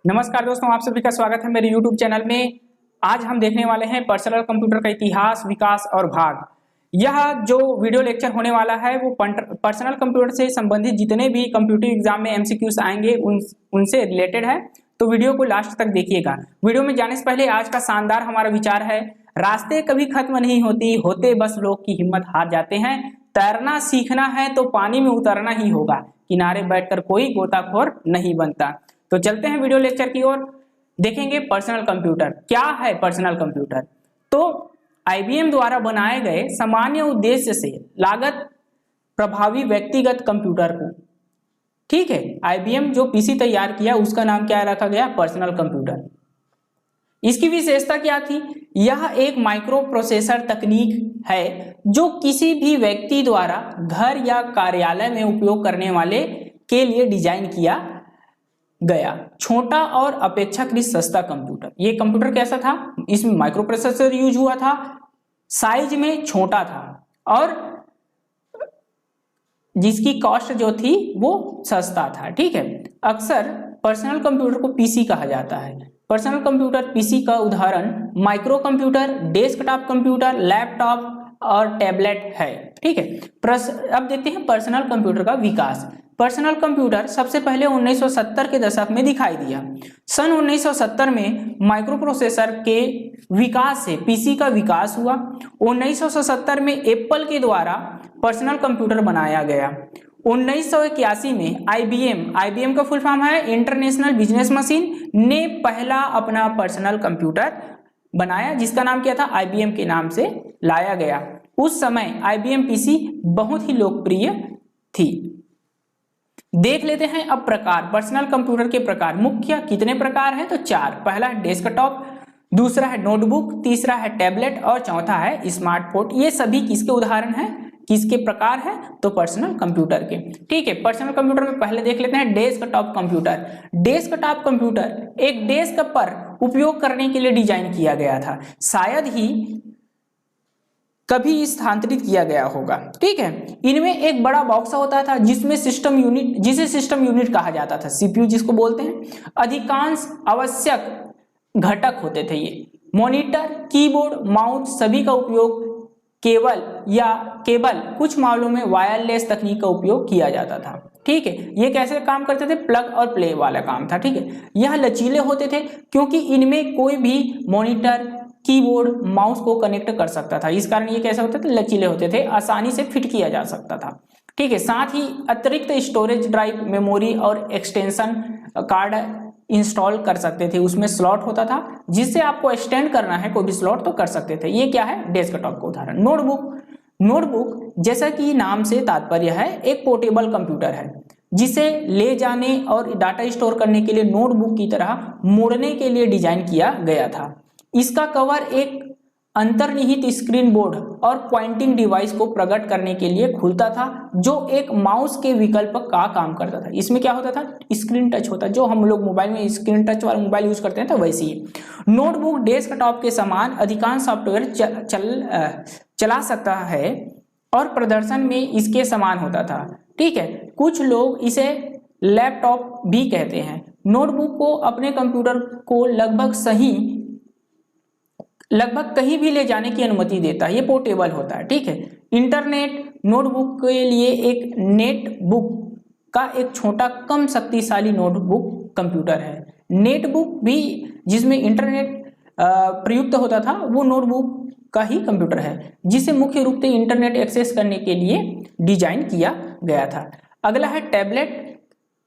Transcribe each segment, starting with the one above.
नमस्कार दोस्तों, आप सभी का स्वागत है मेरे YouTube चैनल में। आज हम देखने वाले हैं पर्सनल कंप्यूटर का इतिहास, विकास और भाग। यह जो वीडियो लेक्चर होने वाला है वो पर्सनल कंप्यूटर से संबंधित जितने भी कंप्यूटर एग्जाम में MCQs आएंगे उनसे रिलेटेड है, तो वीडियो को लास्ट तक देखिएगा। वीडियो में जाने से पहले आज का शानदार हमारा विचार है, रास्ते कभी खत्म नहीं होते बस लोग की हिम्मत हार जाते हैं। तैरना सीखना है तो पानी में उतरना ही होगा, किनारे बैठकर कोई गोताखोर नहीं बनता। तो चलते हैं वीडियो लेक्चर की ओर। देखेंगे पर्सनल कंप्यूटर क्या है। पर्सनल कंप्यूटर तो IBM द्वारा बनाए गए सामान्य उद्देश्य से लागत प्रभावी व्यक्तिगत कंप्यूटर को, ठीक है, IBM जो PC तैयार किया उसका नाम क्या रखा गया, पर्सनल कंप्यूटर। इसकी विशेषता क्या थी, यह एक माइक्रो प्रोसेसर तकनीक है जो किसी भी व्यक्ति द्वारा घर या कार्यालय में उपयोग करने वाले के लिए डिजाइन किया गया छोटा और अपेक्षाकृत सस्ता कंप्यूटर। ये कंप्यूटर कैसा था, इसमें माइक्रो प्रोसेसर यूज हुआ था, साइज में छोटा था और जिसकी कॉस्ट जो थी वो सस्ता था, ठीक है। अक्सर पर्सनल कंप्यूटर को PC कहा जाता है। पर्सनल कंप्यूटर PC का उदाहरण micro computer, desktop computer, laptop और टैबलेट है, ठीक है। अब देखते हैं पर्सनल कंप्यूटर का विकास। पर्सनल कंप्यूटर सबसे पहले 1970 के दशक में दिखाई दिया। सन 1970 में माइक्रो प्रोसेसर के विकास से PC का विकास हुआ। 1970 में एप्पल के द्वारा पर्सनल कंप्यूटर बनाया गया। 1981 में IBM का फुल फॉर्म है इंटरनेशनल बिजनेस मशीन, ने पहला अपना पर्सनल कंप्यूटर बनाया जिसका नाम क्या था, IBM के नाम से लाया गया। उस समय IBM PC बहुत ही लोकप्रिय थी। देख लेते हैं अब प्रकार। पर्सनल कंप्यूटर के प्रकार मुख्य कितने प्रकार हैं, तो 4। पहला है डेस्कटॉप, दूसरा है नोटबुक, तीसरा है टैबलेट और चौथा है स्मार्टफोन। ये सभी किसके उदाहरण हैं, किसके प्रकार हैं, तो पर्सनल कंप्यूटर के, ठीक है। पर्सनल कंप्यूटर में पहले देख लेते हैं डेस्कटॉप कंप्यूटर। डेस्कटॉप कंप्यूटर एक डेस्क पर उपयोग करने के लिए डिजाइन किया गया था, शायद ही कभी स्थानांतरित किया गया होगा, ठीक है। इनमें एक बड़ा बॉक्स होता था जिसमें सिस्टम यूनिट, जिसे सिस्टम यूनिट कहा जाता था, CPU जिसको बोलते हैं, अधिकांश आवश्यक घटक होते थे। ये मॉनिटर, कीबोर्ड, माउस सभी का उपयोग केवल कुछ मामलों में वायरलेस तकनीक का उपयोग किया जाता था, ठीक है। ये कैसे काम करते थे, प्लग और प्ले वाला काम था, ठीक है। यह लचीले होते थे क्योंकि इनमें कोई भी मॉनिटर, कीबोर्ड, माउस को कनेक्ट कर सकता था। इस कारण ये कैसे होते थे, लचीले होते थे, आसानी से फिट किया जा सकता था, ठीक है। साथ ही अतिरिक्त स्टोरेज ड्राइव, मेमोरी और एक्सटेंशन कार्ड इंस्टॉल कर सकते थे। उसमें स्लॉट होता था जिससे आपको एक्सटेंड करना है कोई भी स्लॉट तो कर सकते थे। ये क्या है, डेस्कटॉप का उदाहरण। नोटबुक जैसा कि नाम से तात्पर्य है एक पोर्टेबल कंप्यूटर है जिसे ले जाने और डाटा स्टोर करने के लिए नोटबुक की तरह मोड़ने के लिए डिजाइन किया गया था। इसका कवर एक अंतर्निहित स्क्रीन बोर्ड और पॉइंटिंग डिवाइस को प्रकट करने के लिए खुलता था जो एक माउस के विकल्प का काम करता था। इसमें क्या होता था, स्क्रीन टच होता, जो हम लोग मोबाइल में स्क्रीन टच वाला मोबाइल यूज करते हैं तो वैसे ही नोटबुक डेस्कटॉप के समान अधिकांश सॉफ्टवेयर चला सकता है और प्रदर्शन में इसके समान होता था, ठीक है। कुछ लोग इसे लैपटॉप भी कहते हैं। नोटबुक को अपने कंप्यूटर को लगभग कहीं भी ले जाने की अनुमति देता है। ये पोर्टेबल होता है, ठीक है। इंटरनेट नोटबुक के लिए एक नेटबुक का एक छोटा कम शक्तिशाली नोटबुक कंप्यूटर है। नेटबुक भी जिसमें इंटरनेट प्रयुक्त होता था वो नोटबुक का ही कंप्यूटर है जिसे मुख्य रूप से इंटरनेट एक्सेस करने के लिए डिजाइन किया गया था। अगला है टैबलेट।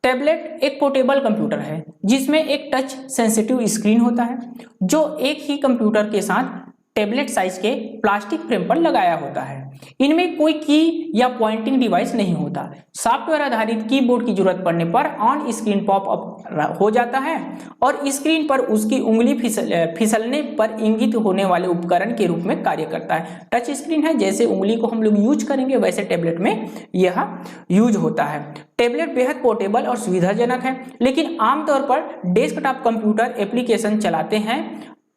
टैबलेट एक पोर्टेबल कंप्यूटर है जिसमें एक टच सेंसिटिव स्क्रीन होता है जो एक ही कंप्यूटर के साथ टैबलेट साइज के प्लास्टिक फ्रेम पर लगाया होता है। इनमें कोई की या पॉइंटिंग डिवाइस नहीं होता। सॉफ्टवेयर आधारित कीबोर्ड की जरूरत पड़ने पर ऑन स्क्रीन पॉप अप हो जाता है और स्क्रीन पर उसकी उंगली फिसलने पर इंगित होने वाले उपकरण के रूप में कार्य करता है। टच स्क्रीन है, जैसे उंगली को हम लोग यूज करेंगे वैसे टैबलेट में यह यूज होता है। टैबलेट बेहद पोर्टेबल और सुविधाजनक है, लेकिन आमतौर पर डेस्कटॉप कंप्यूटर एप्लीकेशन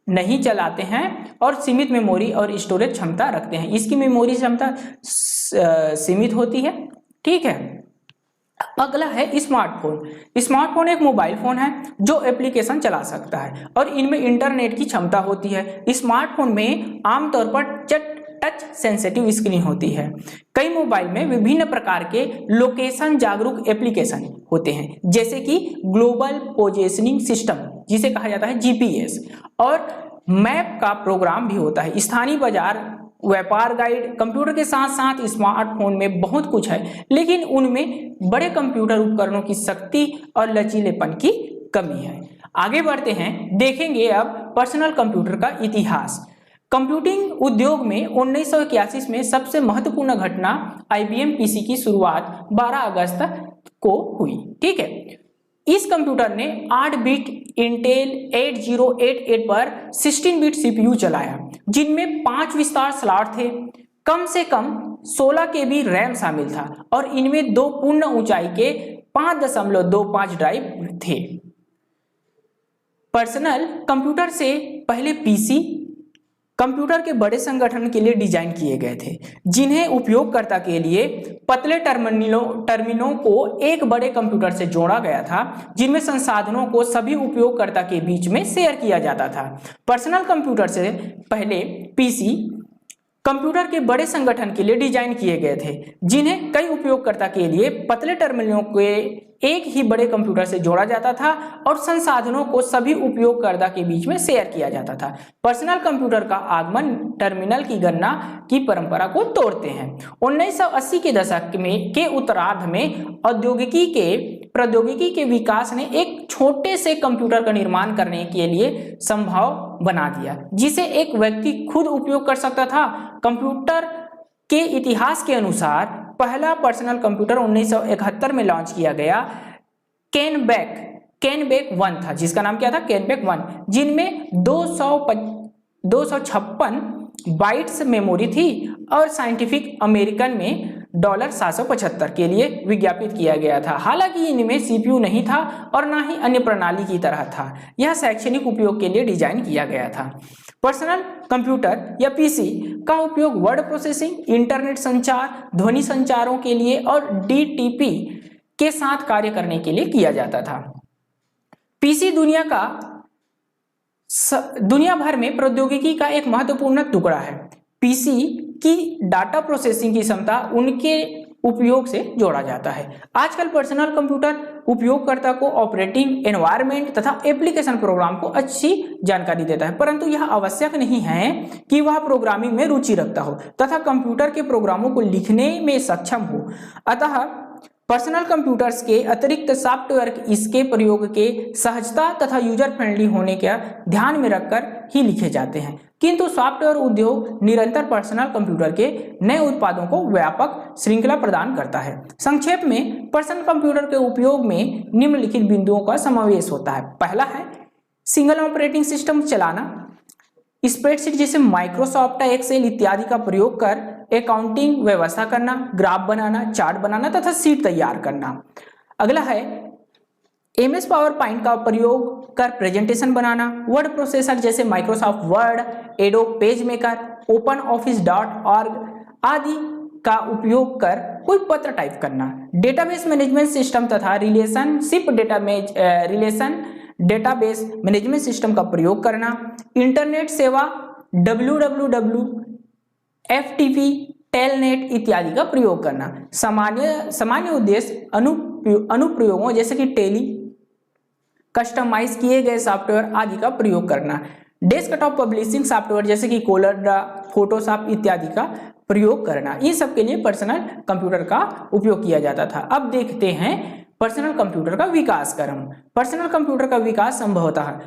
नहीं चलाते हैं और सीमित मेमोरी और स्टोरेज क्षमता रखते हैं। इसकी मेमोरी क्षमता सीमित होती है, ठीक है। अगला है स्मार्टफोन। स्मार्टफोन एक मोबाइल फोन है जो एप्लीकेशन चला सकता है और इनमें इंटरनेट की क्षमता होती है। स्मार्टफोन में आमतौर पर टच सेंसिटिव स्क्रीन होती है। कई मोबाइल में विभिन्न प्रकार के लोकेशन जागरूक एप्लीकेशन होते हैं, जैसे कि ग्लोबल पोजीशनिंग सिस्टम जिसे कहा जाता है जीपीएस, और मैप का प्रोग्राम भी होता है। स्थानीय बाजार, व्यापार गाइड। कंप्यूटर के साथ साथ स्मार्टफोन में बहुत कुछ है, लेकिन उनमें बड़े कंप्यूटर उपकरणों की शक्ति और लचीलेपन की कमी है। आगे बढ़ते हैं, देखेंगे अब पर्सनल कंप्यूटर का इतिहास। कंप्यूटिंग उद्योग में 1981 में सबसे महत्वपूर्ण घटना IBM पीसी की शुरुआत 12 अगस्त को हुई। ठीक है, इस कंप्यूटर ने 8 बिट इंटेल 8088 पर 16 बिट CPU चलाया, जिनमें 5 विस्तार स्लॉट थे। कम से कम 16 KB रैम शामिल था और इनमें 2 पूर्ण ऊंचाई के 5.25 ड्राइव थे। पर्सनल कंप्यूटर से पहले पीसी कंप्यूटर के बड़े संगठन के लिए डिजाइन किए गए थे, जिन्हें उपयोगकर्ता के लिए पतले टर्मिनलों को एक बड़े कंप्यूटर से जोड़ा गया था, जिनमें संसाधनों को सभी उपयोगकर्ता के बीच में शेयर किया जाता था। पर्सनल कंप्यूटर से पहले पीसी कंप्यूटर के बड़े संगठन के लिए डिजाइन किए गए थे, जिन्हें कई उपयोगकर्ता के लिए पतले टर्मिनलों के एक ही बड़े कंप्यूटर से जोड़ा जाता था और संसाधनों को सभी उपयोगकर्ता के बीच में शेयर किया जाता था। पर्सनल कंप्यूटर का आगमन टर्मिनल की गणना की परंपरा को तोड़ते हैं। 1980 के दशक के उत्तरार्ध में प्रौद्योगिकी के विकास ने एक छोटे से कंप्यूटर का निर्माण करने के लिए संभव बना दिया, जिसे एक व्यक्ति खुद उपयोग कर सकता था। कंप्यूटर के इतिहास के अनुसार पहला पर्सनल कंप्यूटर 1971 में लॉन्च किया गया कैनबेक 1 था, जिसका नाम क्या था, कैनबेक 1, जिनमें 256 बाइट्स मेमोरी थी और साइंटिफिक अमेरिकन में $775 के लिए विज्ञापित किया गया था। हालांकि इनमें CPU नहीं था और ना ही अन्य प्रणाली की तरह था। यह शैक्षणिक उपयोग के लिए डिजाइन किया गया था। पर्सनल कंप्यूटर या पीसी का उपयोग वर्ड प्रोसेसिंग, इंटरनेट संचार, ध्वनि संचारों के लिए और DTP के साथ कार्य करने के लिए किया जाता था। पीसी दुनिया भर में प्रौद्योगिकी का एक महत्वपूर्ण टुकड़ा है। पीसी की डाटा प्रोसेसिंग की क्षमता उनके उपयोग से जोड़ा जाता है। आजकल पर्सनल कंप्यूटर उपयोगकर्ता को ऑपरेटिंग एनवायरनमेंट तथा एप्लीकेशन प्रोग्राम को अच्छी जानकारी देता है, परंतु यह आवश्यक नहीं है कि वह प्रोग्रामिंग में रुचि रखता हो तथा कंप्यूटर के प्रोग्रामों को लिखने में सक्षम हो। अतः पर्सनल कंप्यूटर्स के अतिरिक्त सॉफ्टवेयर इसके प्रयोग के सहजता तथा यूजर फ्रेंडली होने का ध्यान में रखकर ही लिखे जाते हैं, किंतु सॉफ्टवेयर उद्योग निरंतर पर्सनल कंप्यूटर के नए उत्पादों को व्यापक श्रृंखला प्रदान करता है। संक्षेप में पर्सनल कंप्यूटर के उपयोग में निम्नलिखित बिंदुओं का समावेश होता है। पहला है सिंगल ऑपरेटिंग सिस्टम चलाना, स्प्रेडशीट जैसे माइक्रोसॉफ्ट एक्सेल इत्यादि का प्रयोग कर अकाउंटिंग व्यवस्था करना, ग्राफ बनाना, चार्ट बनाना तथा शीट तैयार करना। अगला है MS पावर पॉइंट का प्रयोग कर प्रेजेंटेशन बनाना, वर्ड प्रोसेसर जैसे Microsoft word, adobe page maker, OpenOffice.org आदि का उपयोग कर कोई पत्र टाइप करना, डेटाबेस मैनेजमेंट सिस्टम तथा डेटाबेस मैनेजमेंट सिस्टम का प्रयोग करना, इंटरनेट सेवा www, FTP, टेलनेट इत्यादि का प्रयोग करना, सामान्य उद्देश्य अनुप्रयोगों जैसे कि टेली, कस्टमाइज किए गए सॉफ्टवेयर आदि का प्रयोग करना, डेस्कटॉप पब्लिशिंग सॉफ्टवेयर जैसे कि कोलर, फोटोशॉप इत्यादि का प्रयोग करना। इन सब के लिए पर्सनल कंप्यूटर का उपयोग किया जाता था। अब देखते हैं पर्सनल कंप्यूटर का विकास क्रम। पर्सनल कंप्यूटर का विकास संभवतः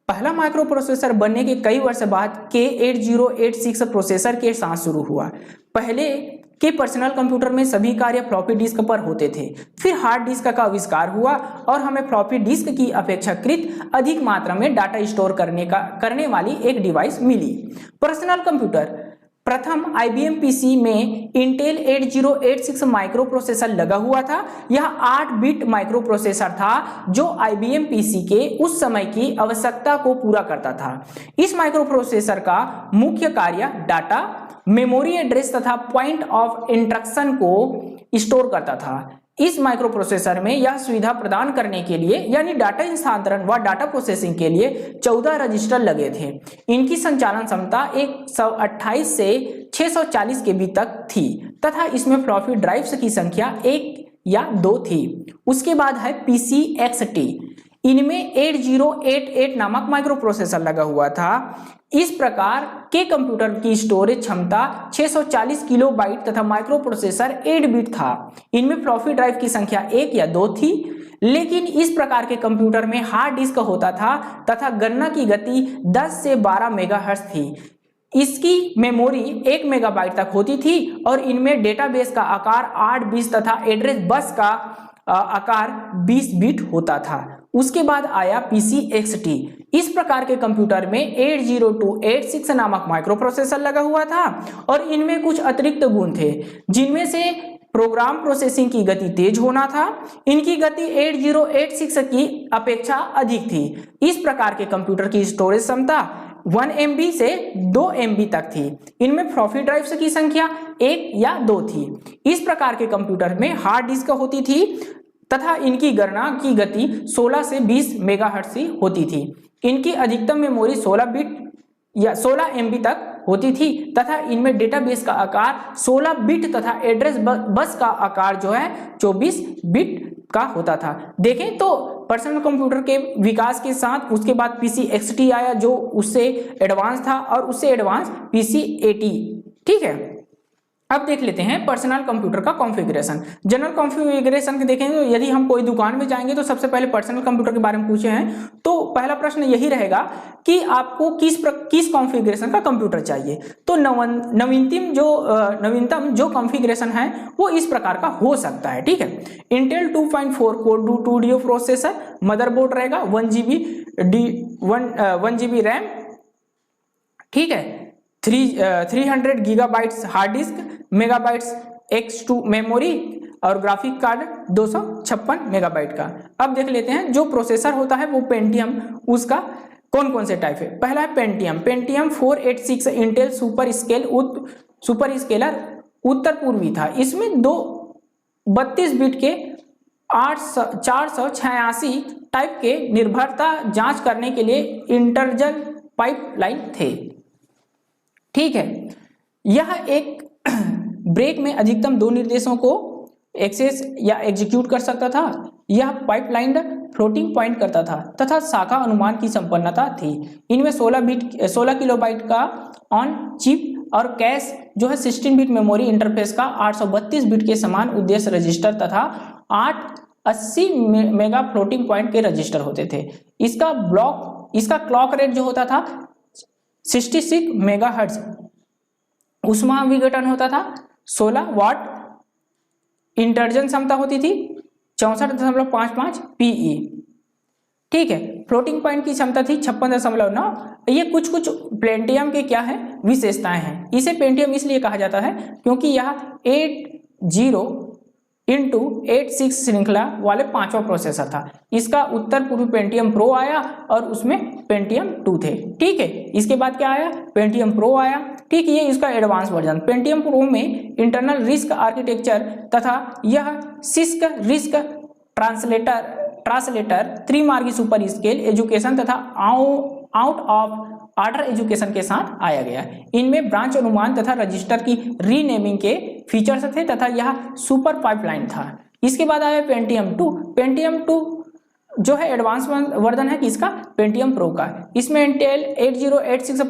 पहला माइक्रो प्रोसेसर बनने के कई वर्ष बाद K8086 प्रोसेसर के साथ शुरू हुआ। पहले के पर्सनल कंप्यूटर में सभी कार्य फ्लॉपी डिस्क पर होते थे। फिर हार्ड डिस्क का आविष्कार हुआ और हमें फ्लॉपी डिस्क की अपेक्षाकृत अधिक मात्रा में डाटा स्टोर करने वाली एक डिवाइस मिली। पर्सनल कंप्यूटर प्रथम IBM PC में इंटेल 8086 माइक्रो प्रोसेसर लगा हुआ था। यह 8 बिट माइक्रो प्रोसेसर था जो IBM PC के उस समय की आवश्यकता को पूरा करता था। इस माइक्रो प्रोसेसर का मुख्य कार्य डाटा, मेमोरी एड्रेस तथा पॉइंट ऑफ इंस्ट्रक्शन को स्टोर करता था। इस माइक्रो प्रोसेसर में यह सुविधा प्रदान करने के लिए यानी डाटा स्थानांतरण व डाटा प्रोसेसिंग के लिए 14 रजिस्टर लगे थे। इनकी संचालन क्षमता 128 से 640 KB तक थी तथा इसमें फ्लॉपी ड्राइव्स की संख्या 1 या 2 थी। उसके बाद है PCXT, इनमें 8088 नामक माइक्रो प्रोसेसर लगा हुआ था। इस प्रकार के कंप्यूटर की स्टोरेज क्षमता 640 किलोबाइट तथा माइक्रो प्रोसेसर 8 बिट था। इनमें फ्लॉपी ड्राइव की संख्या 1 या 2 थी। लेकिन इस प्रकार के कंप्यूटर में हार्ड डिस्क होता था तथा गणना की गति 10 से 12 मेगाहर्ट्ज थी। इसकी मेमोरी 1 मेगाबाइट तक होती थी और इनमें डेटाबेस का आकार 8 बिट तथा एड्रेस बस का आकार 20 बिट होता था। उसके बाद आया PCXT। इस प्रकार के कंप्यूटर में 80286 नामक माइक्रो प्रोसेसर लगा हुआ था और इनमें कुछ अतिरिक्त गुण थे, जिनमें से प्रोग्राम प्रोसेसिंग की गति तेज होना था। इनकी गति 8086 की अपेक्षा अधिक थी। इस प्रकार के कंप्यूटर की स्टोरेज क्षमता 1 MB से 2 MB तक थी। इनमें फ्लॉपी ड्राइव्स की संख्या 1 या 2 थी। इस प्रकार के कंप्यूटर में हार्ड डिस्क होती थी तथा इनकी गणना की गति 16 से 20 मेगाहर्ट्ज होती थी। इनकी अधिकतम मेमोरी 16 बिट या 16 MB तक होती थी तथा इनमें डेटाबेस का आकार 16 बिट तथा एड्रेस बस का आकार जो है 24 बिट का होता था। देखें तो पर्सनल कंप्यूटर के विकास के साथ उसके बाद PCXT आया जो उससे एडवांस था और उससे एडवांस PCAT। ठीक है, अब देख लेते हैं पर्सनल कंप्यूटर का कॉन्फ़िगरेशन। जनरल कॉन्फ़िगरेशन देखें तो यदि हम कोई दुकान में जाएंगे तो सबसे पहले पर्सनल कंप्यूटर के बारे में पूछे हैं तो पहला प्रश्न यही रहेगा कि आपको किस कॉन्फ़िगरेशन का कंप्यूटर चाहिए। तो नवीनतम जो कॉन्फ़िगरेशन है वो इस प्रकार का हो सकता है। ठीक है, Intel 2.4 core 2 Duo processor, motherboard रहेगा 1 GB रैम, ठीक है, 300 gigabytes hard disk, megabytes X2 memory और ग्राफिक कार्ड 256 मेगाबाइट का। अब देख लेते हैं जो प्रोसेसर होता है वो पेंटियम, उसका कौन कौन से टाइप है। पहला है पेंटियम 486 इंटेल सुपर स्केलर उत्तर पूर्वी था। इसमें 32 बिट के 486 टाइप के निर्भरता जांच करने के लिए इंटरजल पाइपलाइन थे। ठीक है, यह एक ब्रेक में अधिकतम 2 निर्देशों को एक्सेस या एग्जीक्यूट कर सकता था। यह पाइपलाइन फ्लोटिंग पॉइंट करता था तथा शाखा अनुमान की संपन्नता थी। इनमें 16 किलोबाइट का ऑन चिप और कैश जो है 16 बिट मेमोरी इंटरफेस का 832 बिट के समान उद्देश्य रजिस्टर तथा 80 मेगा फ्लोटिंग पॉइंट के रजिस्टर होते थे। इसका क्लॉक रेट जो होता था 66 मेगाहर्ट्ज, ऊष्मा विघटन होता था 16 वाट, इंटर्जन क्षमता होती थी 64.55 PE। ठीक है, फ्लोटिंग पॉइंट की क्षमता थी 56.9। ये कुछ पेंटियम के क्या है विशेषताएं हैं। इसे पेंटियम इसलिए कहा जाता है क्योंकि यह 80x86 श्रृंखला वाले 5वां प्रोसेसर था। इसका उत्तर पूर्व पेंटियम प्रो आया और उसमें पेंटियम 2 थे। ठीक है, इसके बाद क्या आया, पेंटियम प्रो आया। ठीक है, ये इसका एडवांस वर्जन। पेंटियम प्रो में इंटरनल रिस्क आर्किटेक्चर तथा यह सिस्क रिस्क ट्रांसलेटर त्रिमार्गी सुपर स्केल एजुकेशन तथा आउट ऑफ ऑर्डर एजुकेशन के साथ आया गया। इनमें ब्रांच अनुमान तथा रजिस्टर की रीनेमिंग के फीचर्स थे तथा यह सुपर पाइपलाइन था। इसके बाद आया पेंटियम 2। पेंटियम 2 जो है एडवांस वर्जन है किसका, पेंटियम प्रो का। इसमें इंटेल 8086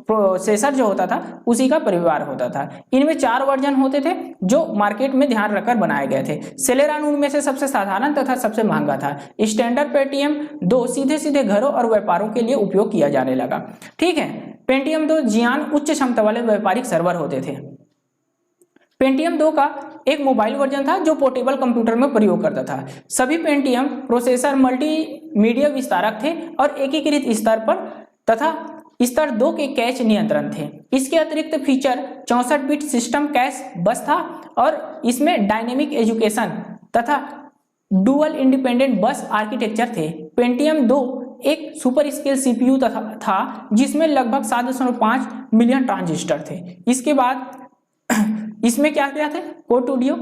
प्रोसेसर जो होता था उसी का परिवार होता था। इनमें 4 वर्जन होते थे जो मार्केट में ध्यान रखकर बनाए गए थे। सेलेरॉन उनमें से सबसे साधारण तथा सबसे महंगा था। स्टैंडर्ड पेंटियम 2 सीधे घरों और व्यापारों के लिए उपयोग किया जाने लगा। ठीक है, पेंटियम 2 जियान उच्च क्षमता वाले व्यापारिक सर्वर होते थे। पेंटियम 2 का एक मोबाइल वर्जन था जो पोर्टेबल कंप्यूटर में प्रयोग करता था। सभी पेंटियम प्रोसेसर मल्टीमीडिया विस्तारक थे और एकीकृत स्तर पर तथा स्तर 2 के कैश नियंत्रण थे। इसके अतिरिक्त फीचर 64 बिट सिस्टम कैश बस था और इसमें डायनेमिक एजुकेशन तथा डुअल इंडिपेंडेंट बस आर्किटेक्चर थे। पेंटियम 2 एक सुपर स्केल CPU था जिसमें लगभग 7.5 मिलियन ट्रांजिस्टर थे। इसके बाद इसमें क्या थे, कोर 2 डियो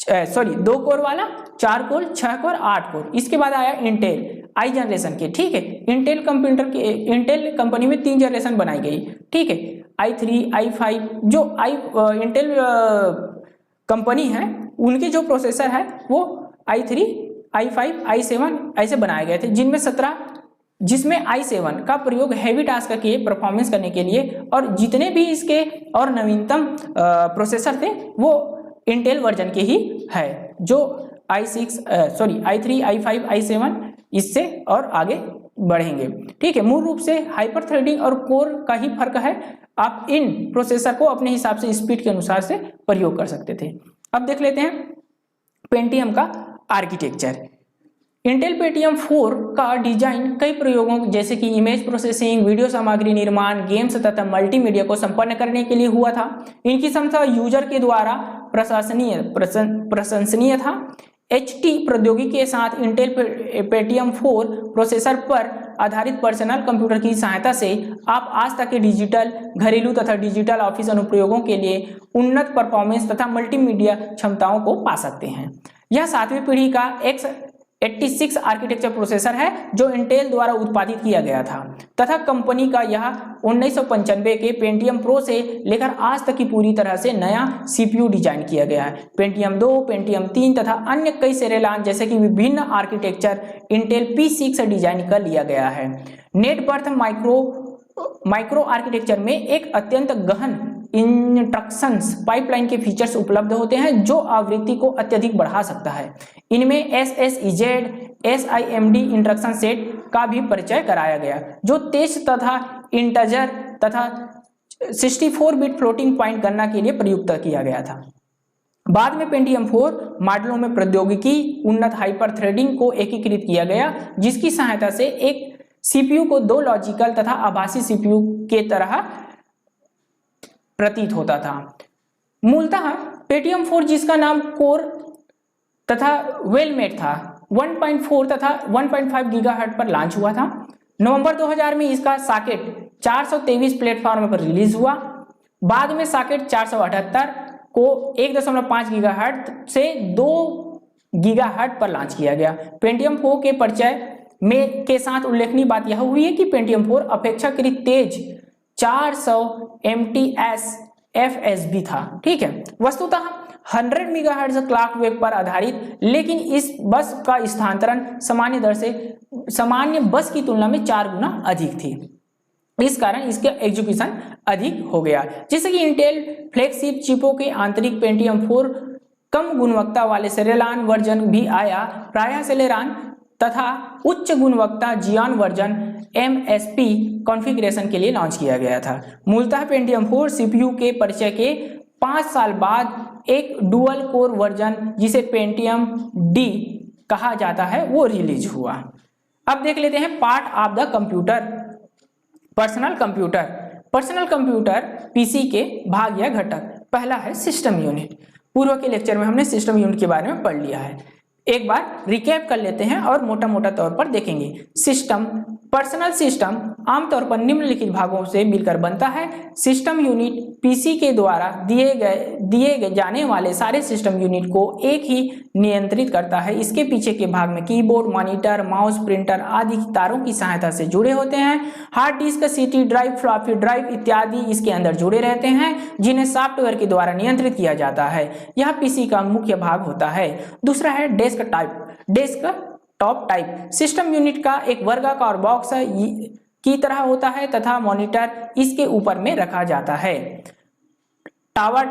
2 कोर वाला, 4 कोर, 6 कोर, 8 कोर। इसके बाद आया इंटेल आई जनरेशन के, ठीक है। इंटेल कंप्यूटर के, इंटेल कंपनी में 3 जनरेशन बनाई गई, ठीक है। i3, i5, जो इंटेल कंपनी है उनके जो प्रोसेसर है वो i3, i5, i7 ऐसे बनाए गए थे, जिसमें i7 का प्रयोग हैवी टास्क के परफॉर्मेंस करने के लिए, और जितने भी इसके और नवीनतम प्रोसेसर थे वो इंटेल वर्जन के ही है, जो i3, i5, i7 इससे और आगे बढ़ेंगे, ठीक है। मूल रूप से हाइपर थ्रेडिंग और कोर का ही फर्क है, आप इन प्रोसेसर को अपने हिसाब से स्पीड के अनुसार से प्रयोग कर सकते थे। अब देख लेते हैं पेंटियम का आर्किटेक्चर। इंटेल पेंटियम 4 का डिजाइन कई प्रयोगों जैसे कि इमेज प्रोसेसिंग, वीडियो सामग्री निर्माण, गेम्स तथा मल्टीमीडिया को संपन्न करने के लिए हुआ था। इनकी क्षमता यूजर के द्वारा प्रशंसनीय था। HT प्रौद्योगिकी के साथ इंटेल पेंटियम 4 प्रोसेसर पर आधारित पर्सनल कंप्यूटर की सहायता से आप आज तक के डिजिटल, घरेलू तथा डिजिटल ऑफिस अनुप्रयोगों के लिए उन्नत परफॉर्मेंस तथा मल्टीमीडिया क्षमताओं को पा सकते हैं। यह 7वीं पीढ़ी का x86 आर्किटेक्चर प्रोसेसर है जो इंटेल द्वारा उत्पादित किया गया था तथा कंपनी का यह 1995 के पेंटियम प्रो से लेकर आज तक की पूरी तरह से नया CPU डिजाइन किया गया है। पेंटियम 2, पेंटियम 3 तथा अन्य कई सेरेलान जैसे कि विभिन्न आर्किटेक्चर इंटेल P6 से डिजाइन कर लिया गया है। नेट बर्थ माइक्रो आर्किटेक्चर में एक अत्यंत गहन इंस्ट्रक्शंस पाइपलाइन के फीचर्स उपलब्ध होते हैं जो आवृत्ति को अत्यधिक बढ़ा सकता है। इनमें SSEZ, SIMD इंस्ट्रक्शन सेट का भी परिचय कराया गया जो तेज तथा इंटजर तथा 64 बिट फ्लोटिंग पॉइंट गणना के लिए प्रयुक्त किया गया था। बाद में पेंटियम 4 मॉडलों में प्रौद्योगिकी उन्नत हाइपर थ्रेडिंग को एकीकृत किया गया जिसकी सहायता से एक CPU को 2 लॉजिकल तथा आभासी CPU के तरह प्रतीत होता था। मूलतः पेंटियम 4 जिसका नाम कोर तथा वेलमेट था 1.4 तथा 1.5 गीगाहर्ट्ज पर लॉन्च हुआ था। नवंबर 2000 में इसका सॉकेट 423 प्लेटफॉर्म पर रिलीज हुआ। बाद में सॉकेट 478 को 1.5 गीगाहर्ट्ज से 2 गीगाहर्ट्ज पर लॉन्च किया गया। पेंटियम 4 के परिचय में के साथ उल्लेखनीय बात यह हुई है कि पेंटियम 4 अपेक्षाकृत तेज 400 MTS FSB था, ठीक है। वस्तुतः 100 मेगाहर्ट्ज क्लॉक वेव पर आधारित, लेकिन इस बस का स्थानांतरण सामान्य बस की तुलना में 4 गुना अधिक थी। इस कारण इसका एग्जीक्यूशन अधिक हो गया। जैसे कि इंटेल फ्लैगशिप चिपों के आंतरिक पेंटियम 4 कम गुणवत्ता वाले सेरेलान वर्जन भी आया, प्रायः सेलेरान तथा उच्च गुणवत्ता जियॉन वर्जन MSP कॉन्फ़िगरेशन के लिए लॉन्च किया गया था। मूलतः पेंटियम 4 CPU के परिचय के 5 साल बाद एक डुअल कोर वर्जन जिसे पेंटियम D कहा जाता है वो रिलीज हुआ। अब देख लेते हैं part of the computer, personal computer PC के भाग या घटक। पहला है सिस्टम यूनिट। पूर्व के लेक्चर में हमने सिस्टम यूनिट के बारे में पढ़ लिया है, एक बार रिकैप कर लेते हैं और मोटा मोटा तौर पर देखेंगे। सिस्टम, पर्सनल सिस्टम आमतौर पर निम्नलिखित भागों से मिलकर बनता है। सिस्टम यूनिट पीसी के द्वारा दिए जाने वाले सारे सिस्टम यूनिट को एक ही नियंत्रित करता है। इसके पीछे के भाग में कीबोर्ड, मॉनिटर, माउस, प्रिंटर आदि तारों की सहायता से जुड़े होते हैं। हार्ड डिस्क, सीटी ड्राइव, फ्लॉपी ड्राइव इत्यादि इसके अंदर जुड़े रहते हैं जिन्हें सॉफ्टवेयर के द्वारा नियंत्रित किया जाता है। यह पीसी का मुख्य भाग होता है। दूसरा है डेस्कटॉप टाइप। सिस्टम यूनिट का एक वर्गाकार बॉक्स की तरह होता है तथा मॉनिटर इसके ऊपर में रखा जाता है। टावर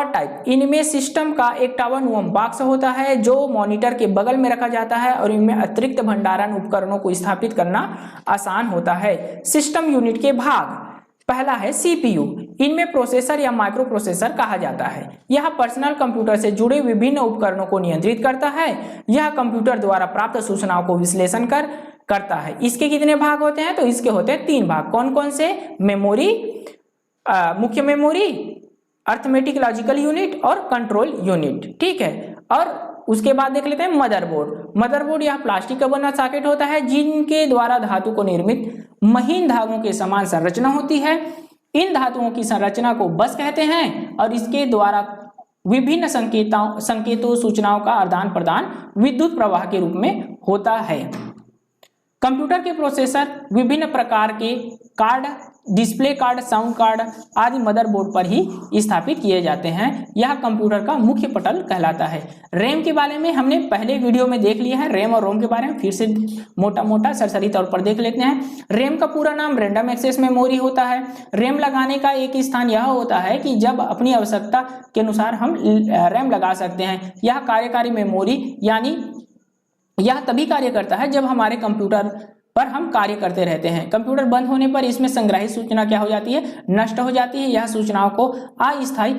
टाइप इनमें सिस्टम का एक टावर नुमा बॉक्स होता है जो मॉनिटर के बगल में रखा जाता है और इनमें अतिरिक्त भंडारण उपकरणों को स्थापित करना आसान होता है। सिस्टम यूनिट के भाग, पहला है CPU। इनमें प्रोसेसर या माइक्रो प्रोसेसर कहा जाता है। यह पर्सनल कंप्यूटर से जुड़े विभिन्न उपकरणों को नियंत्रित करता है। यह कंप्यूटर द्वारा प्राप्त सूचनाओं को विश्लेषण करता है। इसके कितने भाग होते हैं? तो इसके होते हैं 3 भाग। कौन कौन से? मेमोरी, मुख्य मेमोरी, अर्थमेटिक लॉजिकल यूनिट और कंट्रोल यूनिट, ठीक है। और उसके बाद देख लेते हैं मदरबोर्ड यह प्लास्टिक का बना सॉकेट होता है जिनके द्वारा धातु को निर्मित महीन धागों के समान संरचना होती है। इन धातुओं की संरचना को बस कहते हैं और इसके द्वारा विभिन्न संकेतों सूचनाओं का आदान प्रदान विद्युत प्रवाह के रूप में होता है। कंप्यूटर के प्रोसेसर विभिन्न प्रकार के card, display card, sound card आदि मदरबोर्ड पर ही स्थापित किए जाते हैं। यह कंप्यूटर का मुख्य पटल कहलाता है। रैम के बारे में हमने पहले वीडियो में देख लिया है। रैम और रोम के बारे में फिर से मोटा मोटा सरसरी तौर पर देख लेते हैं। रैम का पूरा नाम रैंडम एक्सेस मेमोरी होता है। रैम लगाने का एक स्थान यह होता है कि जब अपनी आवश्यकता के अनुसार हम रैम लगा सकते हैं। यह कार्यकारी मेमोरी यानी यह तभी कार्य करता है जब हमारे कंप्यूटर पर हम कार्य करते रहते हैं। कंप्यूटर बंद होने पर इसमें संग्रहित सूचना क्या हो जाती है? नष्ट हो जाती है। यह सूचनाओं को अस्थायी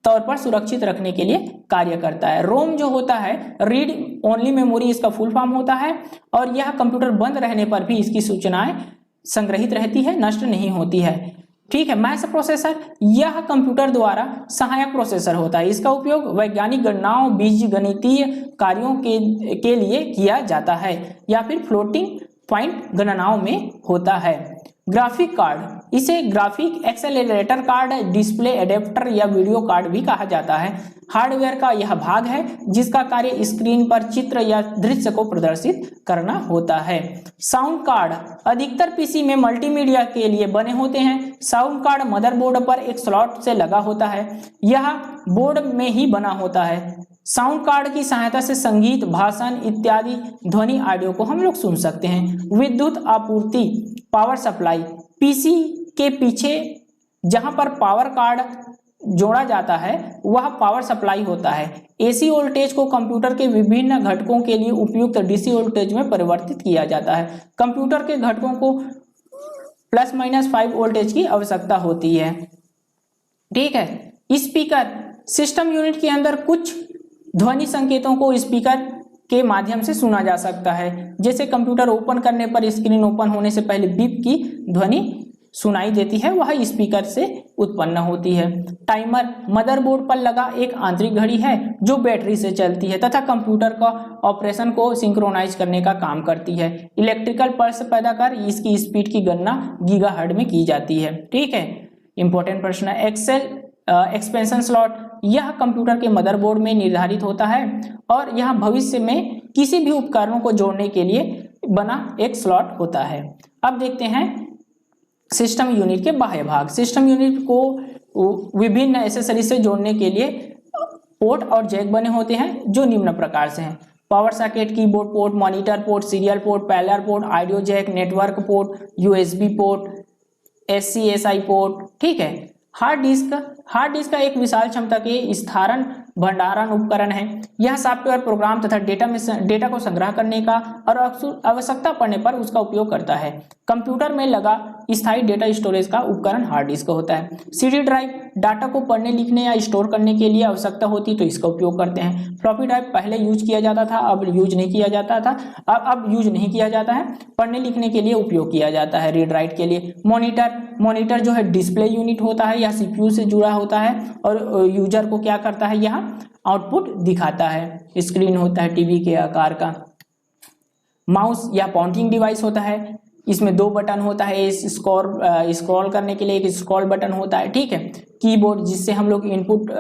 तौर पर सुरक्षित रखने के लिए कार्य करता है। रोम जो होता है रीड ओनली मेमोरी इसका फुल फॉर्म होता है और यह कंप्यूटर बंद रहने पर भी इसकी सूचनाएं संग्रहित रहती है, नष्ट नहीं होती है। ठीक है। मैथ प्रोसेसर यह कंप्यूटर द्वारा सहायक प्रोसेसर होता है। इसका उपयोग वैज्ञानिक गणनाओं, बीजगणितीय कार्यों के लिए किया जाता है या फिर फ्लोटिंग पॉइंट गणनाओं में होता है। ग्राफिक कार्ड इसे graphic accelerator card, display adapter या वीडियो कार्ड भी कहा जाता है। हार्डवेयर का यह भाग है जिसका कार्य स्क्रीन पर चित्र या दृश्य को प्रदर्शित करना होता है। साउंड कार्ड अधिकतर पीसी में मल्टीमीडिया के लिए बने होते हैं। साउंड कार्ड मदरबोर्ड पर एक स्लॉट से लगा होता है। यह बोर्ड में ही बना होता है। साउंड कार्ड की सहायता से संगीत, भाषण इत्यादि ध्वनि ऑडियो को हम लोग सुन सकते हैं। विद्युत आपूर्ति पावर सप्लाई पीसी के पीछे जहां पर पावर कार्ड जोड़ा जाता है वह पावर सप्लाई होता है। एसी वोल्टेज को कंप्यूटर के विभिन्न घटकों के लिए उपयुक्त डीसी वोल्टेज में परिवर्तित किया जाता है। कंप्यूटर के घटकों को ±5 वोल्टेज की आवश्यकता होती है। ठीक है। स्पीकर सिस्टम यूनिट के अंदर कुछ ध्वनि संकेतों को स्पीकर के माध्यम से सुना जा सकता है। जैसे कंप्यूटर ओपन करने पर स्क्रीन ओपन होने से पहले बीप की ध्वनि सुनाई देती है, वह स्पीकर से उत्पन्न होती है। टाइमर मदरबोर्ड पर लगा एक आंतरिक घड़ी है जो बैटरी से चलती है तथा कंप्यूटर का ऑपरेशन को सिंक्रोनाइज करने का काम करती है। इलेक्ट्रिकल पल्स पैदा कर इसकी स्पीड की गणना गीगाहर्ट्ज में की जाती है। ठीक है। इंपॉर्टेंट प्रश्न है। एक्सपेंशन स्लॉट यह कंप्यूटर के मदरबोर्ड में निर्धारित होता है और यह भविष्य में किसी भी उपकरणों को जोड़ने के लिए बना एक स्लॉट होता है। अब देखते हैं सिस्टम यूनिट के बाह्य भाग। सिस्टम यूनिट को विभिन्न एसेसरीज से जोड़ने के लिए पोर्ट और जैक बने होते हैं जो निम्न प्रकार से हैं। Power socket, keyboard port, monitor port, serial port, parallel port, audio jack, network port, USB port, SCSI port. ठीक है। हार्ड डिस्क का एक विशाल क्षमता के स्थान भंडारण उपकरण है। यह सॉफ्टवेयर प्रोग्राम तथा डेटा को संग्रह करने का और आवश्यकता पड़ने पर उसका उपयोग करता है। कंप्यूटर में लगा स्थायी डेटा स्टोरेज का उपकरण हार्ड डिस्क होता है। सीडी ड्राइव डाटा को पढ़ने, लिखने या स्टोर करने के लिए आवश्यकता होती तो इसका उपयोग करते हैं। फ्लॉपी ड्राइव पहले यूज किया जाता था, अब यूज नहीं किया जाता था, अब यूज नहीं किया जाता है। पढ़ने लिखने के लिए उपयोग किया जाता है, रीड राइट के लिए। मॉनिटर जो है डिस्प्ले यूनिट होता है, यह सीपीयू से जुड़ा होता है और यूजर को क्या करता है, यह आउटपुट दिखाता है। स्क्रीन होता है टीवी के आकार का। माउस या पॉइंटिंग डिवाइस होता है, इसमें 2 बटन होता है। स्क्रॉल करने के लिए एक स्क्रॉल बटन होता है। ठीक है। कीबोर्ड जिससे हम लोग इनपुट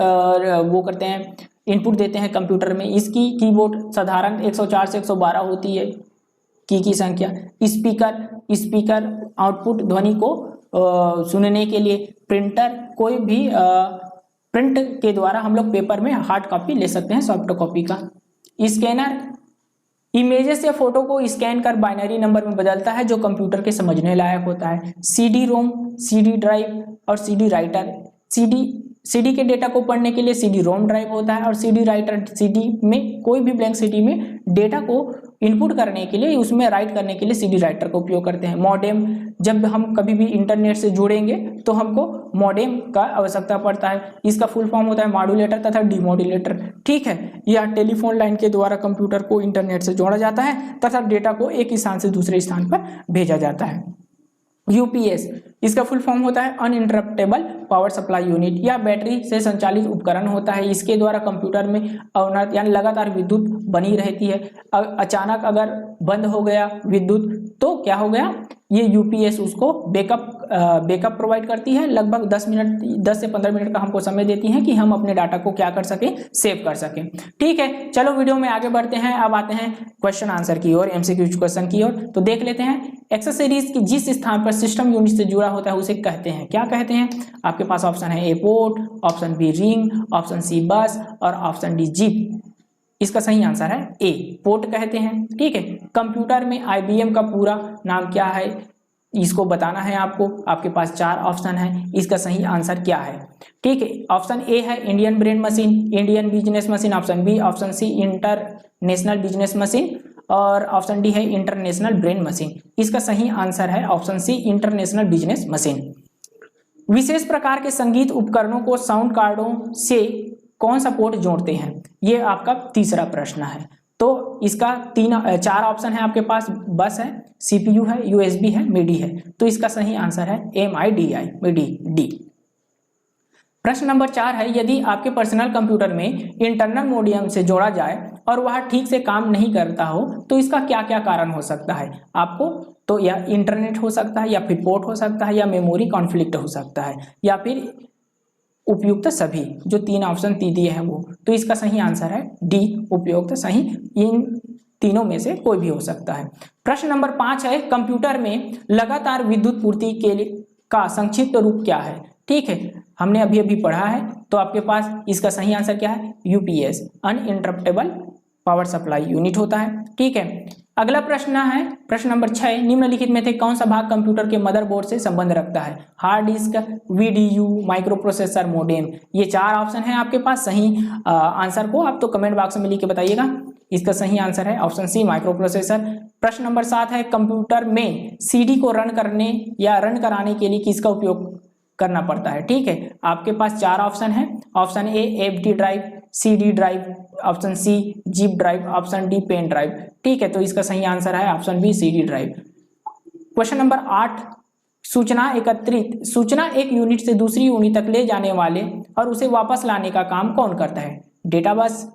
इनपुट देते हैं कंप्यूटर में, इसकी कीबोर्ड साधारण 104 से 112 होती है की संख्या। स्पीकर आउटपुट ध्वनि को सुनने के लिए। प्रिंटर कोई भी प्रिंट के द्वारा हम लोग पेपर में हार्ड कॉपी ले सकते हैं, सॉफ्ट कॉपी का। स्कैनर इमेजेस या फोटो को स्कैन कर बाइनरी नंबर में बदलता है जो कंप्यूटर के समझने लायक होता है। सीडी रोम, सीडी ड्राइव और सीडी राइटर। सीडी के डेटा को पढ़ने के लिए सीडी रोम ड्राइव होता है और सीडी राइटर सीडी में कोई भी ब्लैंक सीडी में डेटा को इनपुट करने के लिए, उसमें राइट करने के लिए सीडी राइटर का उपयोग करते हैं। मॉडेम, जब हम कभी भी इंटरनेट से जुड़ेंगे तो हमको मॉडेम का आवश्यकता पड़ता है। इसका फुल फॉर्म होता है मॉड्यूलेटर तथा डिमॉड्यूलेटर। ठीक है। यह टेलीफोन लाइन के द्वारा कंप्यूटर को इंटरनेट से जोड़ा जाता है तथा डेटा को एक स्थान से दूसरे स्थान पर भेजा जाता है। यूपीएस इसका फुल फॉर्म होता है अनइंटरप्टेबल पावर सप्लाई यूनिट, या बैटरी से संचालित उपकरण होता है। इसके द्वारा कंप्यूटर में अवनत यानी लगातार विद्युत बनी रहती है। अचानक अगर बंद हो गया विद्युत तो क्या हो गया, ये यूपीएस उसको बैकअप प्रोवाइड करती है। लगभग 10 से 15 मिनट का हमको समय देती है कि हम अपने डाटा को क्या कर सकें, सेव कर सकें। ठीक है, चलो वीडियो में आगे बढ़ते हैं। अब आते हैं क्वेश्चन आंसर की ओर, एमसीक्यू क्वेश्चन की ओर। तो देख लेते हैं, एक्सेसरीज की जिस स्थान पर सिस्टम यूनिट से जुड़ा होता है उसे कहते हैं, क्या कहते हैं? आपके पास ऑप्शन है A port, option B ring, option C bus और ऑप्शन डी जिप। इसका सही आंसर है ए, पोर्ट कहते हैं। ठीक है, कंप्यूटर में आईबीएम का पूरा नाम क्या है इसको बताना है आपको। आपके पास 4 ऑप्शन है, इसका सही आंसर क्या है? ठीक है, ऑप्शन ए है Indian brain machine, Indian business machine, option B, option C international business machine और ऑप्शन डी है इंटरनेशनल ब्रेन मशीन। इसका सही आंसर है option C, international business machine. विशेष प्रकार के संगीत उपकरणों को साउंड कार्डों से कौन सा पोर्ट जोड़ते हैं? ये आपका तीसरा प्रश्न है। तो इसका 4 ऑप्शन है आपके पास, बस है, सीपीयू है, यूएसबी है, मिडी है। तो इसका सही आंसर है एमआईडीआई, मिडी, डी। प्रश्न नंबर 4 है, यदि आपके पर्सनल कंप्यूटर में इंटरनल मॉडेम से जोड़ा जाए और वह ठीक से काम नहीं करता हो तो इसका क्या क्या कारण हो सकता है? आपको तो या इंटरनेट हो सकता है, या फिर पोर्ट हो सकता है, या मेमोरी कॉन्फ्लिक्ट हो सकता है, या फिर उपयुक्त सभी, जो 3 ऑप्शन दिए हैं वो। तो इसका सही आंसर है डी, उपयुक्त सही। इन तीनों में से कोई भी हो सकता है। प्रश्न नंबर 5 है, कंप्यूटर में लगातार विद्युत पूर्ति के लिए का संक्षिप्त रूप क्या है? ठीक है, हमने अभी अभी पढ़ा है। तो आपके पास इसका सही आंसर क्या है? UPS, uninterruptible power supply unit होता है। ठीक है, अगला प्रश्न है, प्रश्न नंबर 6, निम्नलिखित में से कौन सा भाग कंप्यूटर के मदरबोर्ड से संबंध रखता है? Hard disk, VDU, micro processor, modem. ये 4 ऑप्शन है आपके पास। सही आंसर को आप तो कमेंट बॉक्स में लिख के बताइएगा। इसका सही आंसर है ऑप्शन सी, माइक्रो प्रोसेसर। प्रश्न नंबर 7 है, कंप्यूटर में सीडी को रन करने या रन कराने के लिए किसका उपयोग करना पड़ता है? ठीक है, आपके पास 4 ऑप्शन है। Option A FD drive, CD drive, option C zip drive, option D pen drive. ठीक है, तो इसका सही आंसर है option B, CD drive. Question number 8, सूचना एक यूनिट से दूसरी यूनिट तक ले जाने वाले और उसे वापस लाने का काम कौन करता है? Data bus.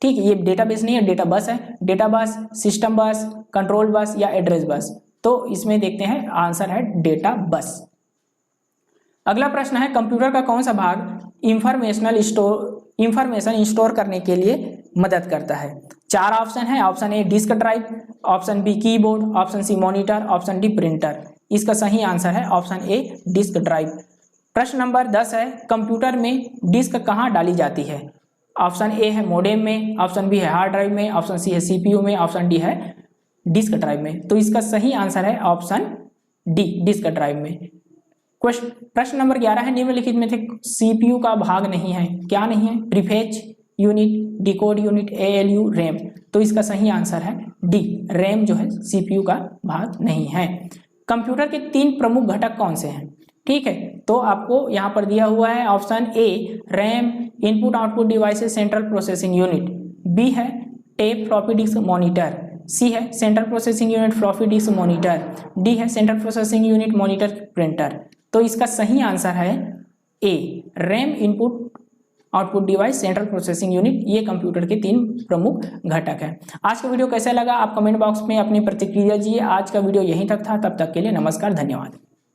ठीक है, ये डेटाबेस नहीं है, डेटा बस है। डेटा बस, सिस्टम बस, कंट्रोल बस या एड्रेस बस। तो इसमें देखते हैं, आंसर है डेटा बस। अगला प्रश्न है, कंप्यूटर का कौन सा भाग इंफॉर्मेशन स्टोर करने के लिए मदद करता है? 4 ऑप्शन है। Option A disk drive, option B keyboard, option C monitor, option D printer. इसका सही आंसर है ऑप्शन ए, डिस्क ड्राइव। प्रश्न नंबर 10 है, कंप्यूटर में डिस्क कहाँ डाली जाती है? ऑप्शन ए है मोडेम में, ऑप्शन बी है हार्ड ड्राइव में, ऑप्शन सी है सीपीयू में, ऑप्शन डी है डिस्क ड्राइव में। तो इसका सही आंसर है ऑप्शन डी, डिस्क ड्राइव में। प्रश्न नंबर 11 है, निम्नलिखित में से सीपीयू का भाग नहीं है, क्या नहीं है? Prefetch unit, decode unit, ALU, RAM. तो इसका सही आंसर है डी, रैम जो है सीपीयू का भाग नहीं है। कंप्यूटर के 3 प्रमुख घटक कौन से हैं? ठीक है, तो आपको यहाँ पर दिया हुआ है option A RAM, input output devices, central processing unit, B है tape floppy disk monitor, C है central processing unit floppy disk monitor, D है central processing unit monitor printer. तो इसका सही आंसर है A, RAM, input output device, central processing unit. ये computer के 3 प्रमुख घटक हैं। आज का वीडियो कैसा लगा आप कमेंट बॉक्स में अपनी प्रतिक्रिया दीजिए। आज का वीडियो यहीं तक था, तब तक के लिए नमस्कार, धन्यवाद।